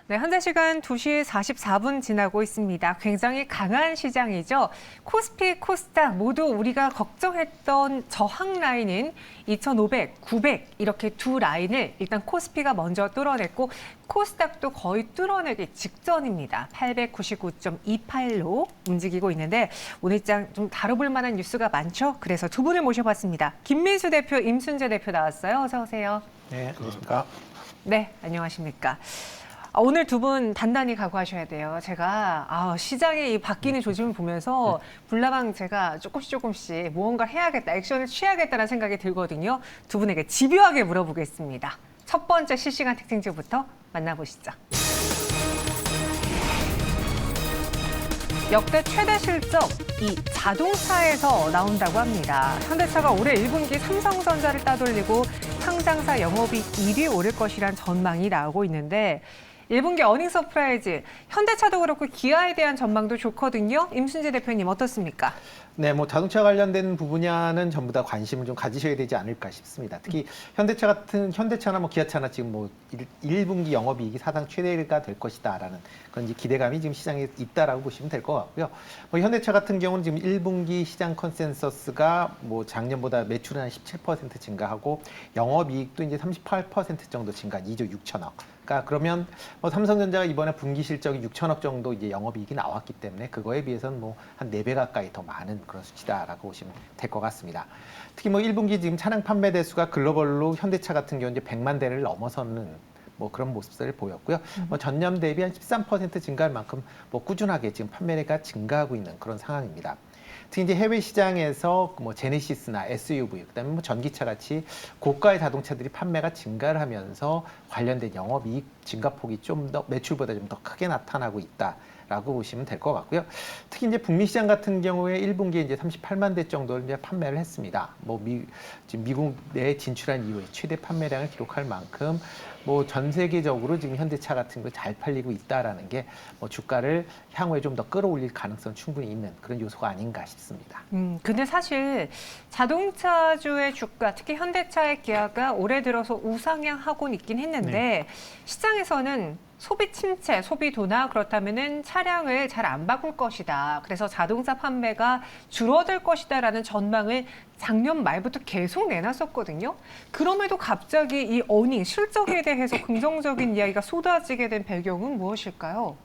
네, 현재 시간 2시 44분 지나고 있습니다. 굉장히 강한 시장이죠. 코스피, 코스닥 모두 우리가 걱정했던 저항 라인인 2,500, 900 이렇게 두 라인을 일단 코스피가 먼저 뚫어냈고 코스닥도 거의 뚫어내기 직전입니다. 899.28로 움직이고 있는데 오늘 장 좀 다뤄볼 만한 뉴스가 많죠. 그래서 두 분을 모셔봤습니다. 김민수 대표, 임순재 대표 나왔어요. 어서 오세요. 네, 안녕하십니까. 네, 안녕하십니까. 오늘 두 분 단단히 각오하셔야 돼요. 제가 시장의 이 바뀌는 조짐을 보면서 불나방 제가 조금씩 무언가를 해야겠다, 액션을 취하겠다는 생각이 들거든요. 두 분에게 집요하게 물어보겠습니다. 첫 번째 실시간 특징주부터 만나보시죠. 역대 최대 실적, 이 자동차에서 나온다고 합니다. 현대차가 올해 1분기 삼성전자를 따돌리고 상장사 영업이익 1위 오를 것이란 전망이 나오고 있는데 1분기 어닝 서프라이즈, 현대차도 그렇고 기아에 대한 전망도 좋거든요. 임순재 대표님 어떻습니까? 네, 뭐 자동차 관련된 부분야는 전부 다 관심을 좀 가지셔야 되지 않을까 싶습니다. 특히 현대차나 뭐 기아차나 지금 뭐 1분기 영업이익이 사상 최대가 될 것이다라는 그런 이제 기대감이 지금 시장에 있다라고 보시면 될 것 같고요. 뭐 현대차 같은 경우는 지금 1분기 시장 컨센서스가 뭐 작년보다 매출은 한 17% 증가하고 영업이익도 이제 38% 정도 증가, 2조 6천억. 그러니까 그러면 뭐 삼성전자가 이번에 분기 실적이 6천억 정도 이제 영업이익이 나왔기 때문에 그거에 비해서는 뭐 한 4배 가까이 더 많은 그런 수치다라고 보시면 될 것 같습니다. 특히 뭐 1분기 지금 차량 판매 대수가 글로벌로 현대차 같은 경우 이제 100만 대를 넘어서는 뭐 그런 모습들을 보였고요. 뭐 전년 대비 한 13% 증가할 만큼 뭐 꾸준하게 지금 판매가 증가하고 있는 그런 상황입니다. 특히 이제 해외 시장에서 뭐 제네시스나 SUV, 그다음에 뭐 전기차 같이 고가의 자동차들이 판매가 증가를 하면서 관련된 영업이익 증가폭이 좀 더 매출보다 좀 더 크게 나타나고 있다라고 보시면 될 것 같고요. 특히 이제 북미 시장 같은 경우에 1분기에 이제 38만 대 정도를 이제 판매를 했습니다. 뭐 지금 미국 내에 진출한 이후에 최대 판매량을 기록할 만큼 뭐 전 세계적으로 지금 현대차 같은 거 잘 팔리고 있다라는 게 뭐 주가를 향후에 좀 더 끌어올릴 가능성 충분히 있는 그런 요소가 아닌가 싶습니다. 근데 사실 자동차주의 주가, 특히 현대차의 기아가 올해 들어서 우상향하고 있긴 했는데 네. 시장에서는 소비 침체, 소비 둔화 그렇다면은 차량을 잘 안 바꿀 것이다. 그래서 자동차 판매가 줄어들 것이다라는 전망을 작년 말부터 계속 내놨었거든요. 그럼에도 갑자기 이 어닝, 실적에 대해서 긍정적인 이야기가 쏟아지게 된 배경은 무엇일까요?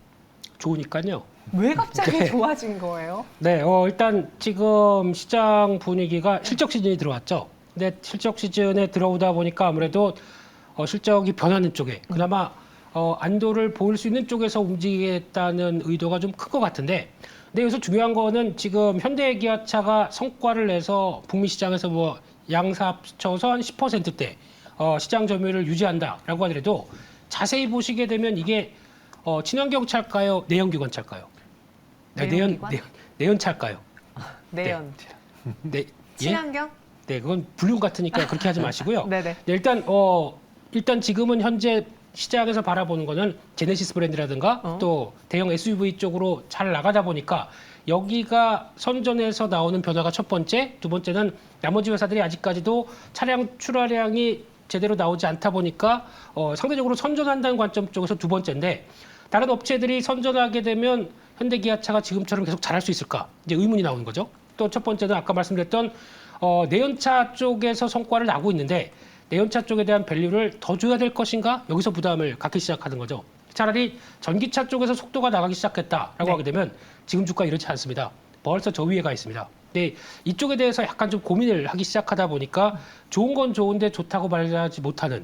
좋으니까요. 왜 갑자기 네. 좋아진 거예요? 네, 일단 지금 시장 분위기가 실적 시즌이 들어왔죠. 근데 실적 시즌에 들어오다 보니까 아무래도 실적이 변하는 쪽에 그나마 안도를 보일 수 있는 쪽에서 움직이겠다는 의도가 좀 큰 것 같은데, 근데 여기서 중요한 거는 지금 현대기아차가 성과를 내서 북미 시장에서 뭐 양사 합쳐서 한 10%대 시장 점유율을 유지한다라고 하더라도 자세히 보시게 되면 이게 친환경 차일까요? 내연기관 차일까요? 내연기관? 내연 차일까요? 내연. 네, 예? 친환경? 네, 그건 불륜 같으니까 그렇게 하지 마시고요. 네네. 네, 일단 지금은 현재 시장에서 바라보는 거는 제네시스 브랜드라든가 또 대형 SUV 쪽으로 잘 나가다 보니까 여기가 선전에서 나오는 변화가 첫 번째, 두 번째는 나머지 회사들이 아직까지도 차량 출하량이 제대로 나오지 않다 보니까 상대적으로 선전한다는 관점 쪽에서 두 번째인데, 다른 업체들이 선전하게 되면 현대기아차가 지금처럼 계속 잘할 수 있을까? 이제 의문이 나오는 거죠. 또 첫 번째는 아까 말씀드렸던 내연차 쪽에서 성과를 나고 있는데 내연차 쪽에 대한 밸류를 더 줘야 될 것인가? 여기서 부담을 갖기 시작하는 거죠. 차라리 전기차 쪽에서 속도가 나가기 시작했다라고 네. 하게 되면 지금 주가 이렇지 않습니다. 벌써 저 위에 가 있습니다. 근데 이쪽에 대해서 약간 좀 고민을 하기 시작하다 보니까 좋은 건 좋은데 좋다고 말하지 못하는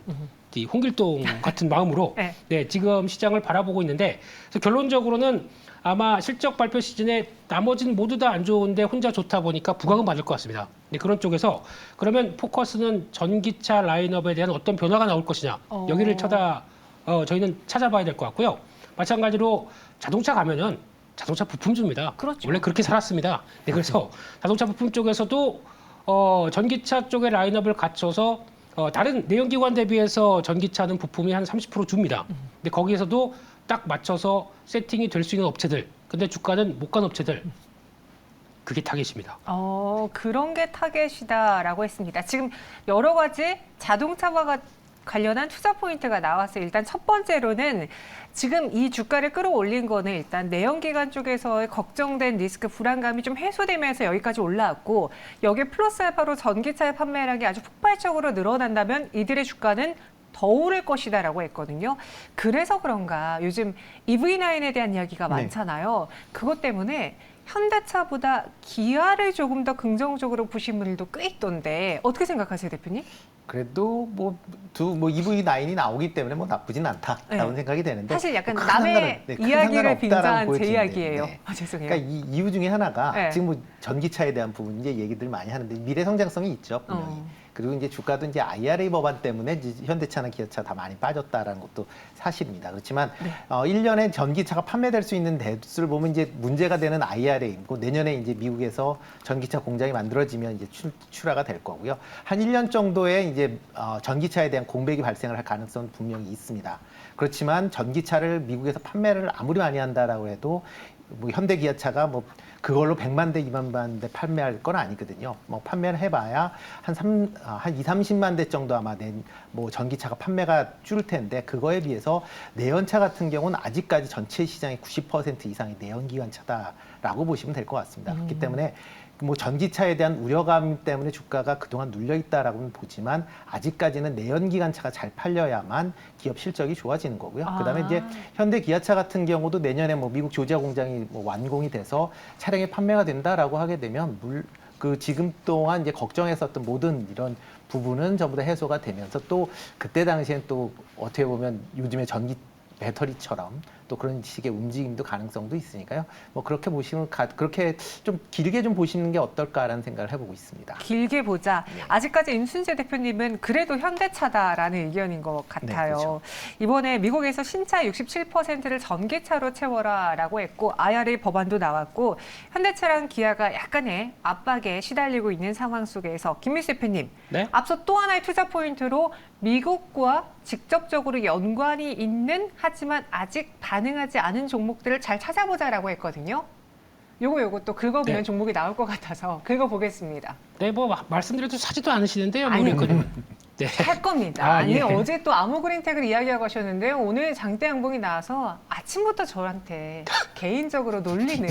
이 홍길동 같은 마음으로 네. 네, 지금 시장을 바라보고 있는데, 그래서 결론적으로는 아마 실적 발표 시즌에 나머지는 모두 다 안 좋은데 혼자 좋다 보니까 부각은 받을 것 같습니다. 네, 그런 쪽에서 그러면 포커스는 전기차 라인업에 대한 어떤 변화가 나올 것이냐, 여기를 저희는 찾아봐야 될 것 같고요. 마찬가지로 자동차 가면은 자동차 부품주입니다. 그렇죠. 원래 그렇게 살았습니다. 네, 그래서 자동차 부품 쪽에서도 전기차 쪽의 라인업을 갖춰서 다른 내연기관 대비해서 전기차는 부품이 한 30% 줍니다. 근데 거기에서도 딱 맞춰서 세팅이 될 수 있는 업체들, 근데 주가는 못 간 업체들, 그게 타겟입니다. 그런 게 타겟이다라고 했습니다. 지금 여러 가지 자동차와 관련한 투자 포인트가 나왔어요. 일단 첫 번째로는 지금 이 주가를 끌어올린 거는 일단 내연기관 쪽에서의 걱정된 리스크 불안감이 좀 해소되면서 여기까지 올라왔고 여기에 플러스 알파로 전기차의 판매량이 아주 폭발적으로 늘어난다면 이들의 주가는 더 오를 것이다라고 했거든요. 그래서 그런가 요즘 EV9에 대한 이야기가 네. 많잖아요. 그것 때문에 현대차보다 기아를 조금 더 긍정적으로 보신 분들도 꽤 있던데 어떻게 생각하세요, 대표님? 그래도 EV9이 나오기 때문에 뭐 나쁘진 않다라는 네. 생각이 되는데 사실 약간 뭐 큰 남의 상관은- 큰 이야기를 상관은 빙자한 없다라고 제 보여지는데, 이야기예요. 네. 아, 죄송해요. 그러니까 이 이유 중에 하나가 네. 지금 뭐 전기차에 대한 부분 이제 얘기들 많이 하는데 미래 성장성이 있죠, 분명히. 그리고 이제 주가도 이제 IRA 법안 때문에 이제 현대차나 기아차 다 많이 빠졌다라는 것도 사실입니다. 그렇지만 네. 1년에 전기차가 판매될 수 있는 대수를 보면 이제 문제가 되는 IRA이고 내년에 이제 미국에서 전기차 공장이 만들어지면 이제 출하가 될 거고요. 한 1년 정도에 이제 전기차에 대한 공백이 발생을 할 가능성은 분명히 있습니다. 그렇지만 전기차를 미국에서 판매를 아무리 많이 한다라고 해도 뭐 현대 기아차가 뭐 그걸로 100만 대, 200만 대 판매할 건 아니거든요. 뭐 판매를 해봐야 한 2, 30만 대 정도 아마 뭐 전기차가 판매가 줄 텐데 그거에 비해서 내연차 같은 경우는 아직까지 전체 시장의 90% 이상이 내연기관차다라고 보시면 될 것 같습니다. 그렇기 때문에 뭐 전기차에 대한 우려감 때문에 주가가 그동안 눌려 있다라고는 보지만 아직까지는 내연기관차가 잘 팔려야만 기업 실적이 좋아지는 거고요. 그다음에 이제 현대 기아차 같은 경우도 내년에 뭐 미국 조지아 공장이 뭐 완공이 돼서 차량이 판매가 된다라고 하게 되면 그 지금 동안 이제 걱정했었던 모든 이런 부분은 전부 다 해소가 되면서 또 그때 당시엔 또 어떻게 보면 요즘에 전기 배터리처럼 또 그런 식의 움직임도 가능성도 있으니까요. 뭐 그렇게 보시면 그렇게 좀 길게 좀 보시는 게 어떨까라는 생각을 해보고 있습니다. 길게 보자. 아직까지 임순재 대표님은 그래도 현대차다라는 의견인 것 같아요. 네, 그렇죠. 이번에 미국에서 신차 67%를 전기차로 채워라라고 했고 IRA 법안도 나왔고 현대차랑 기아가 약간의 압박에 시달리고 있는 상황 속에서 김민수 대표님, 네? 앞서 또 하나의 투자 포인트로 미국과 직접적으로 연관이 있는 하지만 아직 반응하지 않은 종목들을 잘 찾아보자라고 했거든요. 요거 또 긁어보면 네. 종목이 나올 것 같아서 긁어보겠습니다. 네, 뭐 말씀드려도 사지도 않으시는데요. 아니, 네. 할 겁니다. 아, 아니 예. 어제 또 아모그린텍을 이야기하고 하셨는데요. 오늘 장대 양봉이 나와서 아침부터 저한테 개인적으로 놀리는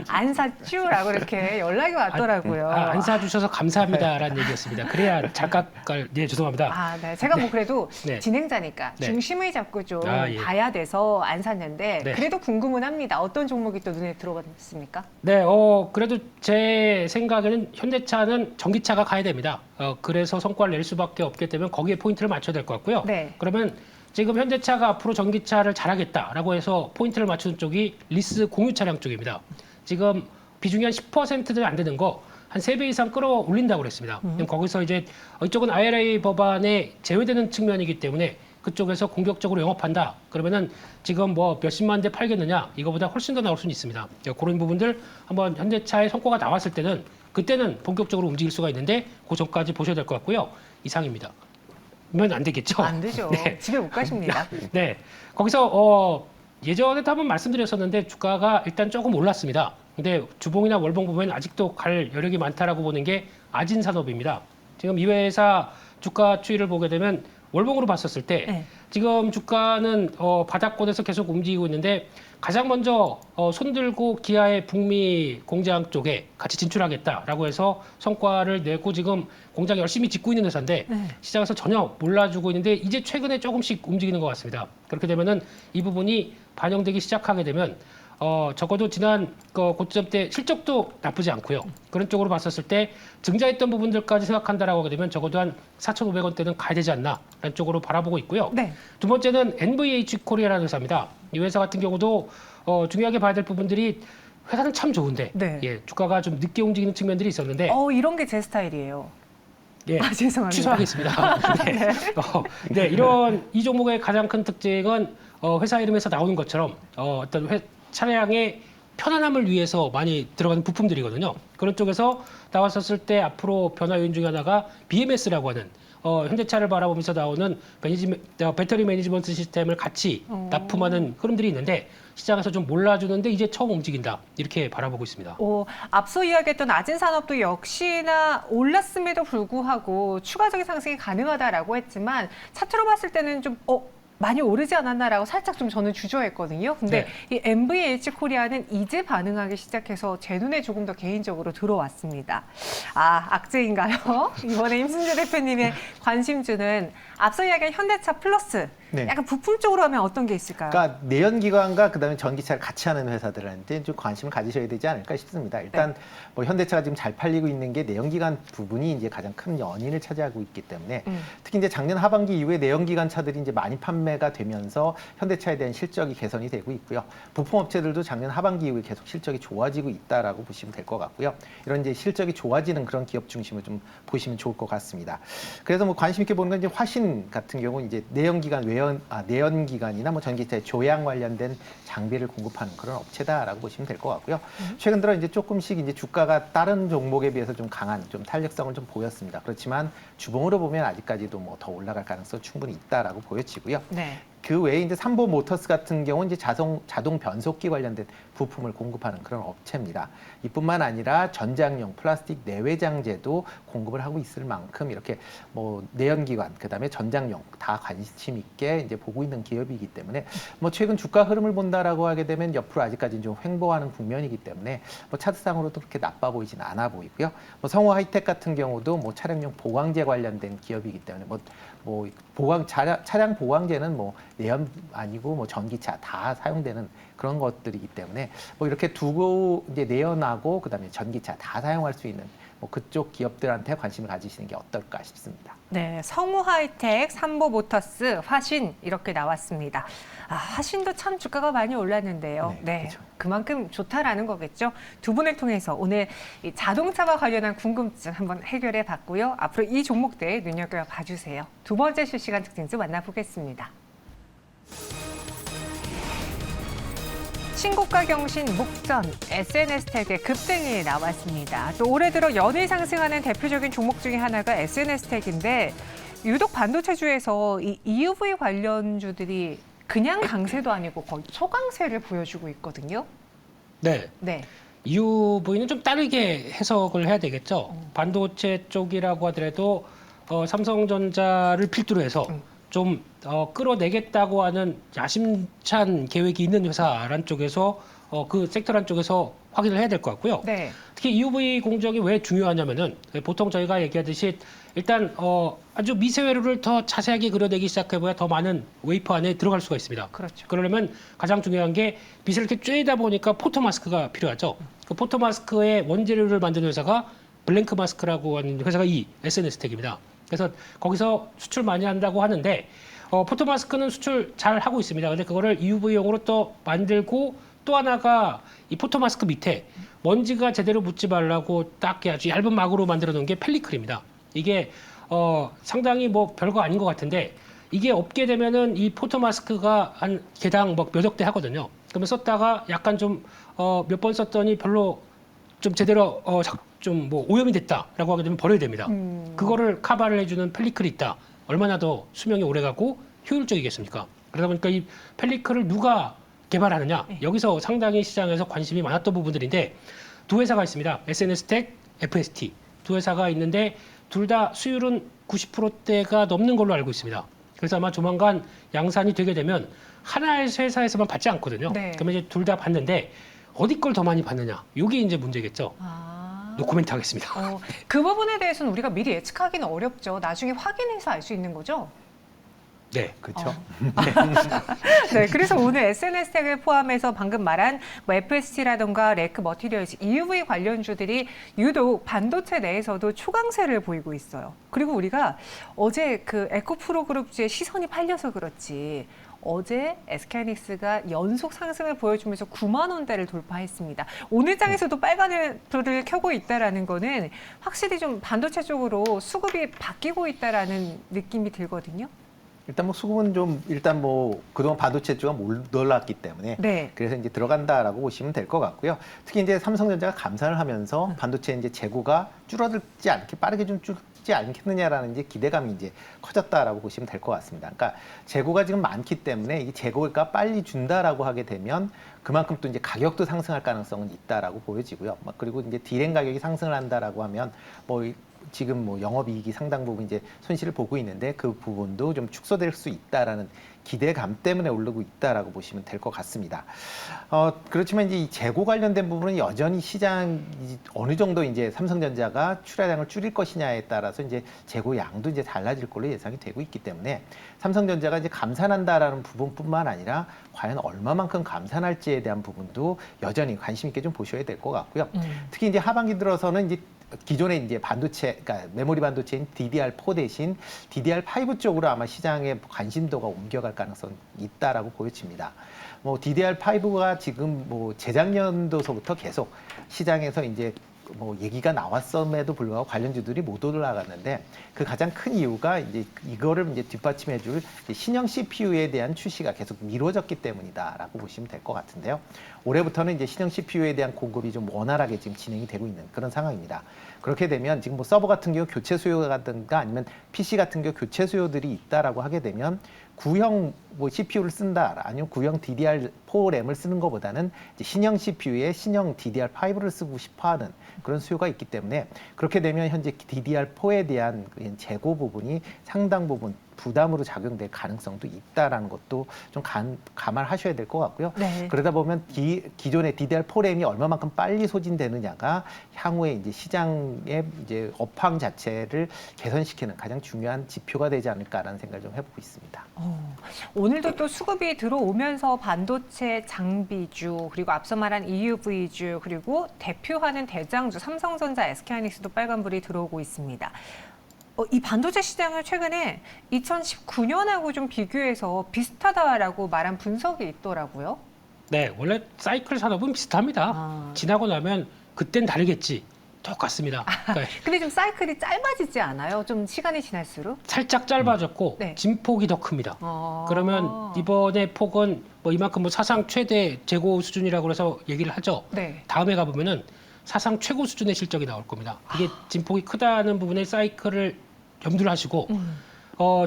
안 샀쥬라고 이렇게 연락이 왔더라고요. 안 사주셔서 감사합니다라는 얘기였습니다. 그래야 작가가 네, 죄송합니다. 아, 네. 제가 뭐 그래도 네. 진행자니까 네. 중심을 잡고 좀 예. 봐야 돼서 안 샀는데 네. 그래도 궁금은 합니다. 어떤 종목이 또 눈에 들어갔습니까? 네, 그래도 제 생각에는 현대차는 전기차가 가야 됩니다. 그래서 성과를 낼 수밖에 없기 때문에 거기에 포인트를 맞춰야 될 것 같고요. 네. 그러면 지금 현대차가 앞으로 전기차를 잘하겠다라고 해서 포인트를 맞추는 쪽이 리스 공유 차량 쪽입니다. 지금 비중이 한 10%도 안 되는 거 한 3배 이상 끌어올린다고 그랬습니다. 그럼 거기서 이제 이쪽은 IRA 법안에 제외되는 측면이기 때문에 그쪽에서 공격적으로 영업한다. 그러면은 지금 뭐 몇십만 대 팔겠느냐 이거보다 훨씬 더 나올 수는 있습니다. 그런 부분들 한번 현대차의 성과가 나왔을 때는 그때는 본격적으로 움직일 수가 있는데 그 전까지 보셔야 될 것 같고요. 이상입니다. 면 안 되겠죠? 안 되죠. 네. 집에 못 가십니다. 네. 거기서 예전에도 한번 말씀드렸었는데 주가가 일단 조금 올랐습니다. 근데 주봉이나 월봉 보면 아직도 갈 여력이 많다라고 보는 게 아진산업입니다. 지금 이 회사 주가 추이를 보게 되면 월봉으로 봤었을 때 네. 지금 주가는 바닥권에서 계속 움직이고 있는데 가장 먼저 손들고 기아의 북미 공장 쪽에 같이 진출하겠다라고 해서 성과를 내고 지금 공장 열심히 짓고 있는 회사인데 네. 시장에서 전혀 몰라주고 있는데 이제 최근에 조금씩 움직이는 것 같습니다. 그렇게 되면은 이 부분이 반영되기 시작하게 되면 적어도 지난 고점 때 실적도 나쁘지 않고요. 그런 쪽으로 봤었을 때 증자했던 부분들까지 생각한다라고 하게 되면 적어도 한 4,500원대는 가야 되지 않나라는 쪽으로 바라보고 있고요. 네. 두 번째는 NVH 코리아라는 회사입니다. 이 회사 같은 경우도 중요하게 봐야 될 부분들이 회사는 참 좋은데 네. 예, 주가가 좀 늦게 움직이는 측면들이 있었는데 이런 게 제 스타일이에요. 예, 아, 죄송합니다. 취소하겠습니다. 네. 이 종목의 가장 큰 특징은 회사 이름에서 나오는 것처럼 어떤 차량의 편안함을 위해서 많이 들어가는 부품들이거든요. 그런 쪽에서 나왔었을 때 앞으로 변화 요인 중에 하나가 BMS라고 하는 현대차를 바라보면서 나오는 배터리 매니지먼트 시스템을 같이 납품하는 흐름들이 있는데 시장에서 좀 몰라주는데 이제 처음 움직인다 이렇게 바라보고 있습니다. 앞서 이야기했던 아진 산업도 역시나 올랐음에도 불구하고 추가적인 상승이 가능하다라고 했지만 차트로 봤을 때는 좀 많이 오르지 않았나라고 살짝 좀 저는 주저했거든요. 근데 이 MVH 코리아는 이제 반응하기 시작해서 제 눈에 조금 더 개인적으로 들어왔습니다. 악재인가요? 이번에 임순재 대표님의 관심주는 앞서 이야기한 현대차 플러스 네. 약간 부품 쪽으로 하면 어떤 게 있을까요? 그러니까 내연기관과 그다음에 전기차를 같이 하는 회사들한테 좀 관심을 가지셔야 되지 않을까 싶습니다. 일단 뭐 현대차가 지금 잘 팔리고 있는 게 내연기관 부분이 이제 가장 큰 연인을 차지하고 있기 때문에 특히 이제 작년 하반기 이후에 내연기관 차들이 이제 많이 판매가 되면서 현대차에 대한 실적이 개선이 되고 있고요. 부품업체들도 작년 하반기 이후에 계속 실적이 좋아지고 있다라고 보시면 될 것 같고요. 이런 이제 실적이 좋아지는 그런 기업 중심으로 좀 보시면 좋을 것 같습니다. 그래서 뭐 관심 있게 보는 건 이제 화신 같은 경우 이제 내연기관 내연기관이나 뭐 전기차의 조향 관련된 장비를 공급하는 그런 업체다라고 보시면 될 것 같고요. 최근 들어 이제 조금씩 이제 주가가 다른 종목에 비해서 좀 강한 좀 탄력성을 좀 보였습니다. 그렇지만 주봉으로 보면 아직까지도 뭐 더 올라갈 가능성이 충분히 있다라고 보여지고요. 네. 그 외에 이제 삼보 모터스 같은 경우는 이제 자동 변속기 관련된 부품을 공급하는 그런 업체입니다. 이뿐만 아니라 전장용 플라스틱 내외장재도 공급을 하고 있을 만큼 이렇게 뭐 내연기관 그다음에 전장용 다 관심 있게 이제 보고 있는 기업이기 때문에 뭐 최근 주가 흐름을 본다라고 하게 되면 옆으로 아직까지는 좀 횡보하는 국면이기 때문에 뭐 차트상으로도 그렇게 나빠 보이지는 않아 보이고요. 뭐 성호 하이텍 같은 경우도 뭐 차량용 보강제 관련된 기업이기 때문에 차량 보강제는 뭐 내연 아니고 뭐 전기차 다 사용되는 그런 것들이기 때문에 뭐 이렇게 두고 이제 내연하고 그다음에 전기차 다 사용할 수 있는 뭐 그쪽 기업들한테 관심을 가지시는 게 어떨까 싶습니다. 네, 성우 하이텍, 삼보 모터스, 화신 이렇게 나왔습니다. 화신도 참 주가가 많이 올랐는데요. 네, 그렇죠. 그만큼 좋다라는 거겠죠. 두 분을 통해서 오늘 이 자동차와 관련한 궁금증 한번 해결해 봤고요. 앞으로 이 종목들 눈여겨 봐주세요. 두 번째 실시간 특징주 만나보겠습니다. 신고가 경신 목전, SNS택의 급등이 나왔습니다. 또 올해 들어 연일 상승하는 대표적인 종목 중에 하나가 SNS택인데 유독 반도체주에서 이 EUV 관련주들이 그냥 강세도 아니고 거의 초강세를 보여주고 있거든요. 네. 네. EUV는 좀 다르게 해석을 해야 되겠죠. 반도체 쪽이라고 하더라도 삼성전자를 필두로 해서 좀 끌어내겠다고 하는 야심찬 계획이 있는 회사란 쪽에서 그 섹터란 쪽에서 확인을 해야 될 것 같고요. 네. 특히 EUV 공정이 왜 중요하냐면은 보통 저희가 얘기하듯이 일단 아주 미세회로를 더 자세하게 그려내기 시작해봐야 더 많은 웨이퍼 안에 들어갈 수가 있습니다. 그렇죠. 그러려면 가장 중요한 게 빛을 이렇게 쬐다 보니까 포토마스크가 필요하죠. 그 포토마스크의 원재료를 만드는 회사가 블랭크 마스크라고 하는 회사가 이 SNS텍입니다. 그래서 거기서 수출 많이 한다고 하는데 포토마스크는 수출 잘 하고 있습니다. 근데 그거를 EUV용으로 또 만들고 또 하나가 이 포토마스크 밑에 먼지가 제대로 묻지 말라고 딱 아주 얇은 막으로 만들어 놓은 게 펠리클입니다. 이게 상당히 뭐 별거 아닌 것 같은데 이게 없게 되면은 이 포토마스크가 한 개당 뭐 몇억 대 하거든요. 그러면 썼다가 약간 좀 몇 번 썼더니 별로 좀 제대로 좀 뭐 오염이 됐다라고 하게 되면 버려야 됩니다. 그거를 카바를 해주는 펠리클이 있다. 얼마나 더 수명이 오래가고 효율적이겠습니까? 그러다 보니까 이 펠리클을 누가 개발하느냐 여기서 상당히 시장에서 관심이 많았던 부분들인데 두 회사가 있습니다. SNS텍, FST 두 회사가 있는데 둘 다 수율은 90%대가 넘는 걸로 알고 있습니다. 그래서 아마 조만간 양산이 되게 되면 하나의 회사에서만 받지 않거든요. 네. 그러면 이제 둘 다 받는데 어디 걸 더 많이 받느냐 이게 이제 문제겠죠. 노코멘트 하겠습니다. 그 부분에 대해서는 우리가 미리 예측하기는 어렵죠. 나중에 확인해서 알 수 있는 거죠. 네. 그렇죠. 네, 그래서 오늘 SNS텍을 포함해서 방금 말한 뭐 FST라든가 레크 머티리얼즈, EUV 관련주들이 유독 반도체 내에서도 초강세를 보이고 있어요. 그리고 우리가 어제 그 에코프로 그룹주의 시선이 팔려서 그렇지 어제 SK하이닉스가 연속 상승을 보여주면서 9만 원대를 돌파했습니다. 오늘 장에서도 빨간 불을 켜고 있다라는 거는 확실히 좀 반도체 쪽으로 수급이 바뀌고 있다라는 느낌이 들거든요. 일단 뭐 수급은 좀 일단 뭐 그동안 반도체 쪽가 못 올랐기 때문에 네. 그래서 이제 들어간다라고 보시면 될 것 같고요. 특히 이제 삼성전자가 감산을 하면서 반도체 이제 재고가 줄어들지 않게 빠르게 좀 주지 않겠느냐라는 이제 기대감이 이제 커졌다라고 보시면 될 것 같습니다. 그러니까 재고가 지금 많기 때문에 이 재고가 빨리 준다라고 하게 되면 그만큼 또 이제 가격도 상승할 가능성은 있다라고 보여지고요. 그리고 이제 디램 가격이 상승을 한다라고 하면 지금 영업이익이 상당 부분 이제 손실을 보고 있는데 그 부분도 좀 축소될 수 있다라는 기대감 때문에 오르고 있다라고 보시면 될 것 같습니다. 그렇지만 이제 이 재고 관련된 부분은 여전히 시장이 어느 정도 이제 삼성전자가 출하량을 줄일 것이냐에 따라서 이제 재고 양도 이제 달라질 걸로 예상이 되고 있기 때문에 삼성전자가 이제 감산한다라는 부분뿐만 아니라 과연 얼마만큼 감산할지에 대한 부분도 여전히 관심 있게 좀 보셔야 될 것 같고요. 특히 이제 하반기 들어서는 이제 기존의 이제 반도체, 그러니까 메모리 반도체인 DDR4 대신 DDR5 쪽으로 아마 시장의 관심도가 옮겨갈 가능성이 있다라고 보여집니다. DDR5가 지금 재작년도서부터 계속 시장에서 이제 얘기가 나왔음에도 불구하고 관련주들이 못 올라갔는데 그 가장 큰 이유가 이제 이거를 이제 뒷받침해줄 신형 CPU에 대한 출시가 계속 미뤄졌기 때문이다라고 보시면 될 것 같은데요. 올해부터는 이제 신형 CPU에 대한 공급이 좀 원활하게 지금 진행이 되고 있는 그런 상황입니다. 그렇게 되면 지금 서버 같은 경우 교체 수요라든가 아니면 PC 같은 경우 교체 수요들이 있다라고 하게 되면 구형 CPU를 쓴다 아니면 구형 DDR4 램을 쓰는 것보다는 이제 신형 CPU에 신형 DDR5를 쓰고 싶어하는 그런 수요가 있기 때문에 그렇게 되면 현재 DDR4에 대한 재고 부분이 상당 부분 부담으로 작용될 가능성도 있다라는 것도 좀 감안하셔야 될 것 같고요. 네. 그러다 보면 기존의 DDR4 램이 얼마만큼 빨리 소진되느냐가 향후에 이제 시장의 이제 업황 자체를 개선시키는 가장 중요한 지표가 되지 않을까라는 생각을 좀 해보고 있습니다. 오늘도 또 수급이 들어오면서 반도체 장비주 그리고 앞서 말한 EUV주 그리고 대표하는 대장주 삼성전자, SK하이닉스도 빨간불이 들어오고 있습니다. 이 반도체 시장을 최근에 2019년하고 좀 비교해서 비슷하다라고 말한 분석이 있더라고요. 네, 원래 사이클 산업은 비슷합니다. 지나고 나면 그땐 다르겠지. 똑같습니다. 그러니까 근데 좀 사이클이 짧아지지 않아요? 좀 시간이 지날수록? 살짝 짧아졌고 네. 진폭이 더 큽니다. 그러면 이번에 폭은 이만큼 사상 최대 재고 수준이라고 해서 얘기를 하죠. 네. 다음에 가보면은 사상 최고 수준의 실적이 나올 겁니다. 이게 진폭이 크다는 부분에 사이클을 염두를 하시고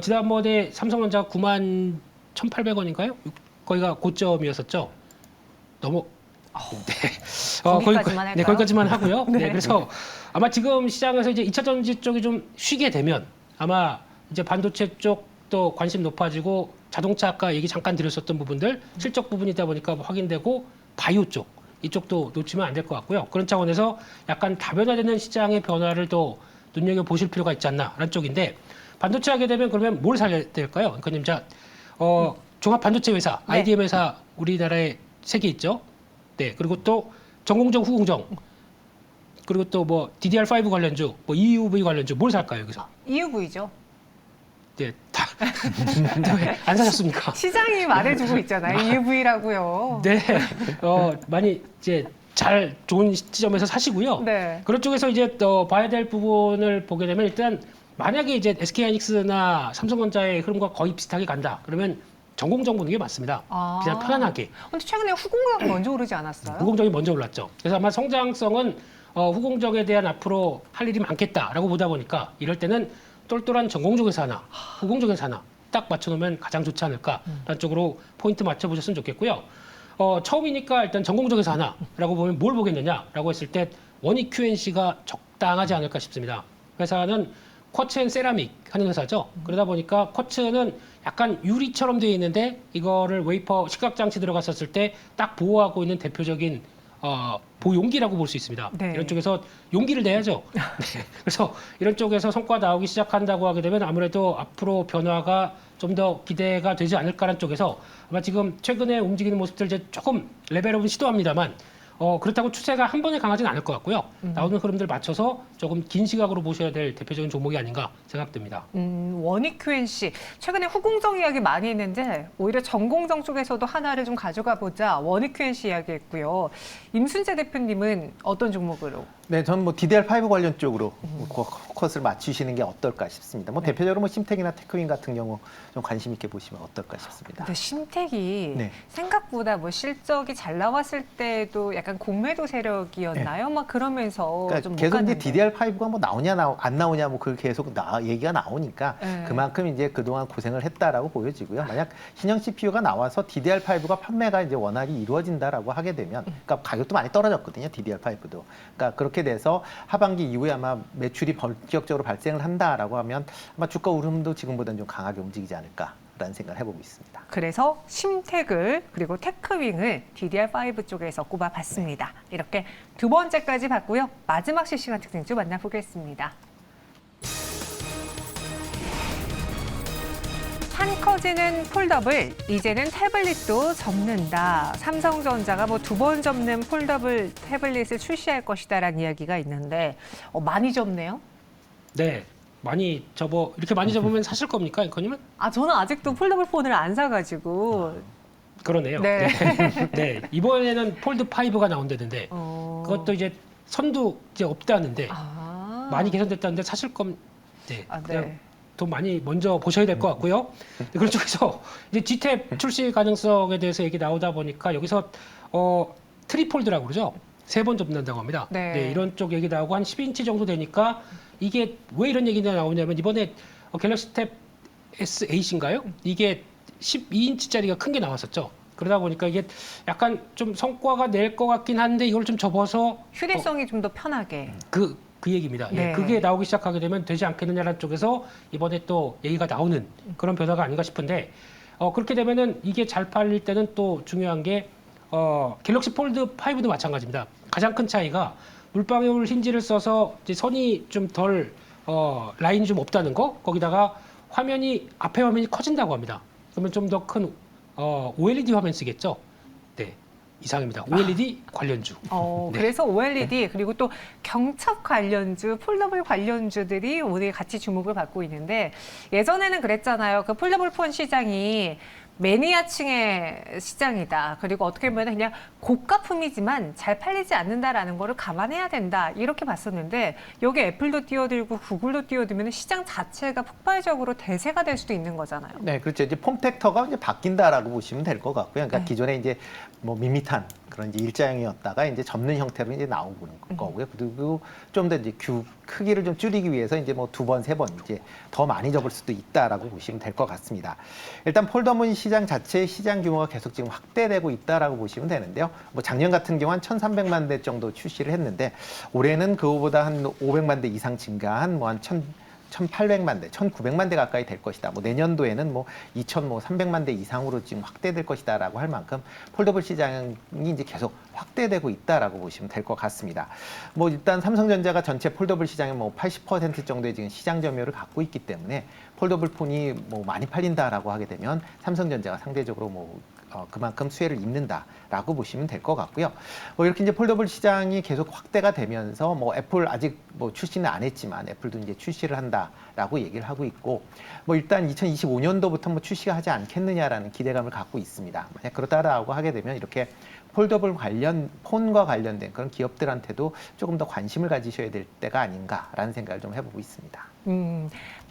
지난번에 삼성전자 91,800원인가요? 거기가 고점이었었죠. 거기까지만 할까요? 거기까지만 하고요. 네. 네, 그래서 아마 지금 시장에서 이제 2차 전지 쪽이 좀 쉬게 되면 아마 이제 반도체 쪽도 관심 높아지고 자동차 아까 얘기 잠깐 드렸었던 부분들 실적 부분이다 보니까 확인되고 바이오 쪽 이쪽도 놓치면 안 될 것 같고요. 그런 차원에서 약간 다변화되는 시장의 변화를 또 눈여겨 보실 필요가 있지 않나라는 쪽인데 반도체 하게 되면 그러면 뭘 살려야 될까요? 그러니까 자 종합 반도체 회사, 네. IDM 회사 우리나라에 3개 있죠. 네, 그리고 또 전공정, 후공정, 그리고 또 DDR5 관련주, EUV 관련주 뭘 살까요 여기서? EUV죠. 네, 다 안 사셨습니까? 시장이 말해주고 있잖아요. EUV라고요. 네, 많이 이제 잘 좋은 시점에서 사시고요. 네. 그런 쪽에서 이제 또 봐야 될 부분을 보게 되면 일단 만약에 이제 SK하이닉스나 삼성전자의 흐름과 거의 비슷하게 간다. 그러면 전공정 보는 게 맞습니다. 그냥 편안하게. 근데 최근에 후공정 먼저 오르지 않았어요? 후공정이 먼저 올랐죠. 그래서 아마 성장성은 후공정에 대한 앞으로 할 일이 많겠다라고 보다 보니까 이럴 때는 똘똘한 전공정에서 하나, 후공정에서 하나 딱 맞춰놓으면 가장 좋지 않을까라는 쪽으로 포인트 맞춰보셨으면 좋겠고요. 처음이니까 일단 전공정에서 하나라고 보면 뭘 보겠느냐라고 했을 때 원익 QNC가 적당하지 않을까 싶습니다. 회사는 쿼츠 앤 세라믹 하는 회사죠. 그러다 보니까 쿼츠는 약간 유리처럼 되어 있는데 이거를 웨이퍼 식각장치 들어갔었을 때 딱 보호하고 있는 대표적인 보용기라고 볼 수 있습니다. 네. 이런 쪽에서 용기를 내야죠. 네. 그래서 이런 쪽에서 성과 나오기 시작한다고 하게 되면 아무래도 앞으로 변화가 좀 더 기대가 되지 않을까라는 쪽에서 아마 지금 최근에 움직이는 모습들 이제 조금 레벨업은 시도합니다만 그렇다고 추세가 한 번에 강하지는 않을 것 같고요. 나오는 흐름들 맞춰서 조금 긴 시각으로 보셔야 될 대표적인 종목이 아닌가 생각됩니다. 원익 QNC 최근에 후공정 이야기 많이 했는데 오히려 전공정 쪽에서도 하나를 좀 가져가 보자 원익 QNC 이야기했고요. 임순재 대표님은 어떤 종목으로? 네, 저는 뭐 DDR5 관련 쪽으로 포커스를 맞추시는 게 어떨까 싶습니다. 뭐 대표적으로 뭐 심택이나 테크윈 같은 경우 좀 관심 있게 보시면 어떨까 싶습니다. 근데 심택이 네. 생각보다 뭐 실적이 잘 나왔을 때도 약간 공매도 세력이었나요? 막 그러면서 그러니까 좀 못 계속 이제 갔는데. DDR5가 뭐 나오냐 안 나오냐 뭐 그 계속 얘기가 나오니까 네. 그만큼 이제 그동안 고생을 했다라고 보여지고요. 만약 신형 CPU가 나와서 DDR5가 판매가 이제 원활히 이루어진다라고 하게 되면, 그러니까 가격도 많이 떨어졌거든요. DDR5도. 그러니까 그렇게 돼서 하반기 이후에 아마 매출이 본격적으로 발생을 한다라고 하면 아마 주가 오름도 지금보다는 좀 강하게 움직이지 않을까라는 생각을 해보고 있습니다. 그래서 심택을 그리고 테크윙을 DDR5 쪽에서 꼽아봤습니다. 이렇게 두 번째까지 봤고요. 마지막 실시간 특징주 만나보겠습니다. 산 커지는 폴더블, 이제는 태블릿도 접는다. 삼성전자가 뭐 두 번 접는 폴더블 태블릿을 출시할 것이다라는 이야기가 있는데 많이 접네요. 네, 많이 이렇게 많이 접으면 사실 겁니까, 앵커님은? 아 저는 아직도 폴더블 폰을 안 사가지고. 그러네요. 네. 네, 이번에는 폴드 5가 나온다는데 그것도 이제 선도 이제 없다는데 많이 개선됐다는데 사실 겁. 네, 아, 그냥 네. 더 많이 먼저 보셔야 될 것 같고요. 그런 쪽에서 이제 G탭 출시 가능성에 대해서 얘기 나오다 보니까 여기서 트리폴드라고 그러죠. 3번 접는다고 합니다. 네. 이런 쪽 얘기 나오고 한 10인치 정도 되니까 이게 왜 이런 얘기가 나오냐면 이번에 갤럭시 탭 S8인가요? 이게 12인치짜리가 큰 게 나왔었죠. 그러다 보니까 이게 약간 좀 성과가 낼 것 같긴 한데 이걸 좀 접어서 휴대성이 좀 더 편하게. 그 얘기입니다. 네. 예, 그게 나오기 시작하게 되면 되지 않겠느냐라는 쪽에서 이번에 또 얘기가 나오는 그런 변화가 아닌가 싶은데 그렇게 되면은 이게 잘 팔릴 때는 또 중요한 게 갤럭시 폴드 5도 마찬가지입니다. 가장 큰 차이가 물방울 힌지를 써서 이제 선이 좀 덜 라인이 좀 없다는 거, 거기다가 앞에 화면이 커진다고 합니다. 그러면 좀 더 큰 OLED 화면 쓰겠죠. 네, 이상입니다. OLED 관련주. 네. 그래서 OLED 그리고 또 경첩 관련주, 폴더블 관련주들이 오늘 같이 주목을 받고 있는데 예전에는 그랬잖아요. 그 폴더블 폰 시장이 매니아층의 시장이다. 그리고 어떻게 보면 그냥 고가품이지만 잘 팔리지 않는다라는 거를 감안해야 된다. 이렇게 봤었는데 여기 애플도 뛰어들고 구글도 뛰어들면 시장 자체가 폭발적으로 대세가 될 수도 있는 거잖아요. 네, 그렇죠. 이제 폼팩터가 이제 바뀐다라고 보시면 될 것 같고요. 그러니까 네. 기존에 이제 뭐 밋밋한 그런 이제 일자형이었다가 이제 접는 형태로 이제 나오는 거고요. 그리고 좀 더 이제 크기를 좀 줄이기 위해서 이제 뭐 2번, 3번 이제 더 많이 접을 수도 있다라고 보시면 될 것 같습니다. 일단 폴더블 시장 자체의 시장 규모가 계속 지금 확대되고 있다라고 보시면 되는데요. 뭐 작년 같은 경우 한 1,300만 대 정도 출시를 했는데 올해는 그거보다 한 500만 대 이상 증가한 뭐 한 1,800만 대, 1,900만 대 가까이 될 것이다. 뭐 내년도에는 뭐 2,300만 대 이상으로 지금 확대될 것이다라고 할 만큼 폴더블 시장이 이제 계속 확대되고 있다라고 보시면 될 것 같습니다. 뭐 일단 삼성전자가 전체 폴더블 시장의 뭐 80% 정도의 지금 시장 점유율을 갖고 있기 때문에 폴더블 폰이 뭐 많이 팔린다라고 하게 되면 삼성전자가 상대적으로 뭐 그만큼 수혜를 입는다라고 보시면 될 것 같고요. 이렇게 이제 폴더블 시장이 계속 확대가 되면서 뭐 애플 아직 뭐 출시는 안 했지만 애플도 이제 출시를 한다라고 얘기를 하고 있고 뭐 일단 2025년도부터 뭐 출시가 하지 않겠느냐라는 기대감을 갖고 있습니다. 만약 그렇다라고 하게 되면 이렇게 폴더블 폰과 관련된 그런 기업들한테도 조금 더 관심을 가지셔야 될 때가 아닌가라는 생각을 좀 해보고 있습니다.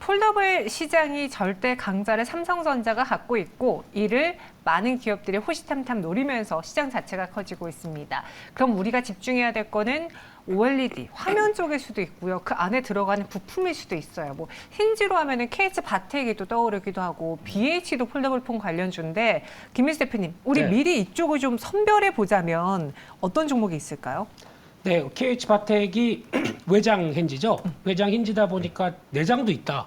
폴더블 시장이 절대 강자를 삼성전자가 갖고 있고 이를 많은 기업들이 호시탐탐 노리면서 시장 자체가 커지고 있습니다. 그럼 우리가 집중해야 될 거는 OLED 화면 쪽일 수도 있고요. 그 안에 들어가는 부품일 수도 있어요. 뭐 힌지로 하면은 KH 바텍이도 떠오르기도 하고 BH도 폴더블 폰 관련주인데 김민수 대표님, 우리 네. 미리 이쪽을 좀 선별해 보자면 어떤 종목이 있을까요? 네, KH 바텍이 외장 힌지죠. 외장 힌지다 보니까 내장도 있다.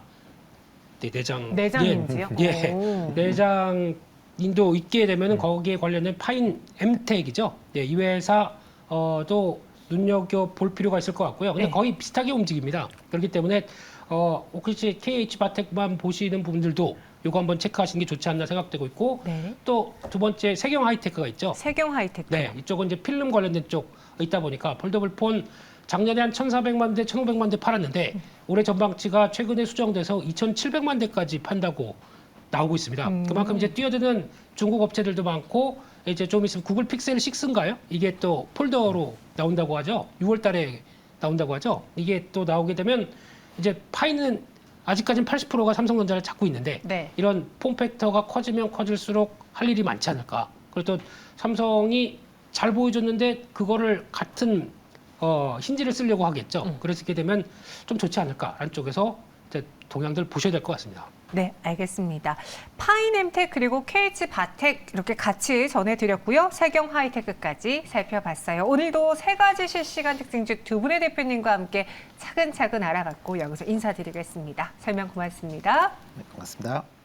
네, 내장. 내장 예, 힌지요? 예, 오. 내장인도 있게 되면은 거기에 관련된 파인 엠텍이죠. 네, 이 회사도 눈여겨 볼 필요가 있을 것 같고요. 근데 네. 거의 비슷하게 움직입니다. 그렇기 때문에 혹시 KH 바텍만 보시는 분들도 이거 한번 체크하시는 게 좋지 않나 생각되고 있고 네. 또 두 번째 세경 하이테크가 있죠. 세경 하이테크. 네, 이쪽은 이제 필름 관련된 쪽 있다 보니까 폴더블 폰 작년에 한 1,400만 대, 1,500만 대 팔았는데 올해 전방치가 최근에 수정돼서 2,700만 대까지 판다고 나오고 있습니다. 그만큼 이제 뛰어드는 중국 업체들도 많고 이제 좀 있으면 구글 픽셀 6인가요? 이게 또 폴더로 나온다고 하죠. 6월 달에 나온다고 하죠. 이게 또 나오게 되면 이제 파이는 아직까지는 80%가 삼성전자를 잡고 있는데 네. 이런 폼팩터가 커지면 커질수록 할 일이 많지 않을까. 그리고 또 삼성이 잘 보여줬는데 그거를 같은 힌지를 쓰려고 하겠죠. 그렇게 되면 좀 좋지 않을까. 안쪽에서 이제 동향들 보셔야 될 것 같습니다. 네, 알겠습니다. 파이nem텍 그리고 KH바텍 이렇게 같이 전해드렸고요. 세경하이테크까지 살펴봤어요. 오늘도 세 가지 실시간 특징주 두 분의 대표님과 함께 차근차근 알아봤고 여기서 인사드리겠습니다. 설명 고맙습니다. 네, 고맙습니다.